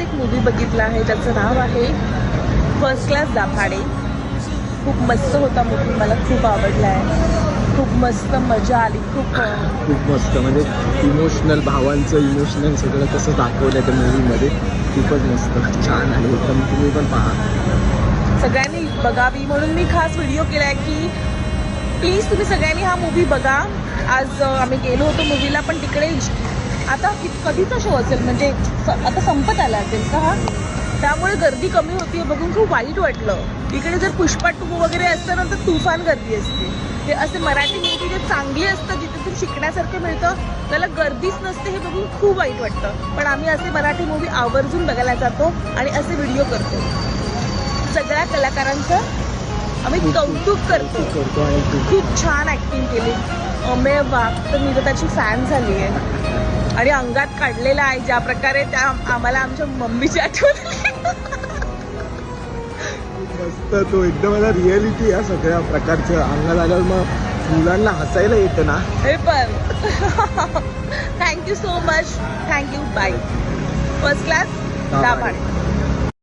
एक मूवी बघितला आहे ज्याचं नाव आहे फर्स्ट क्लास दाभाडे. खूप मस्त होता मूवी, मला खूप आवडला आहे. खूप मस्त मजा आली. खूप मस्त, म्हणजे इमोशनल, भावांचं इमोशनल सगळं कसं दाखवलं त्या मूवीमध्ये. खूपच मस्त, छान आहे एकदम. तुम्ही पण पहा, सगळ्यांनी बघावी म्हणून मी खास व्हिडिओ केला आहे की प्लीज तुम्ही सगळ्यांनी हा मूवी बघा. आज आम्ही गेलो होतो मूवीला, पण तिकडे आता कधीचा शो असेल, म्हणजे आता संपत आला असेल का हा, त्यामुळे गर्दी कमी होती. बघून खूप वाईट वाटलं. इकडे जर पुष्पा 2 वगैरे असतं ना तर तुफान गर्दी असते. ते असे मराठी मूवी जे चांगली असतं, जिथून शिकण्यासारखं मिळतं, त्याला गर्दीच नसते. हे बघून खूप वाईट वाटतं. पण आम्ही असे मराठी मूवी आवर्जून बघायला जातो आणि असे व्हिडिओ करतो. सगळ्या कलाकारांचं आम्ही कौतुक करतो. खूप छान ॲक्टिंग केली. अमेय वाघ तर मी तर त्याची फॅन झाली आहे आणि अंगात काढलेला आहे ज्या प्रकारे त्या आम्हाला आमच्या मम्मीची आठवण आली. मस्त. तो एकदम आता रिअलिटी या सगळ्या प्रकारचं अंगात आल्यावर मग मुलांना हसायला येतं ना. हे पण thank you so much. Thank you. Bye. First class Dabhade.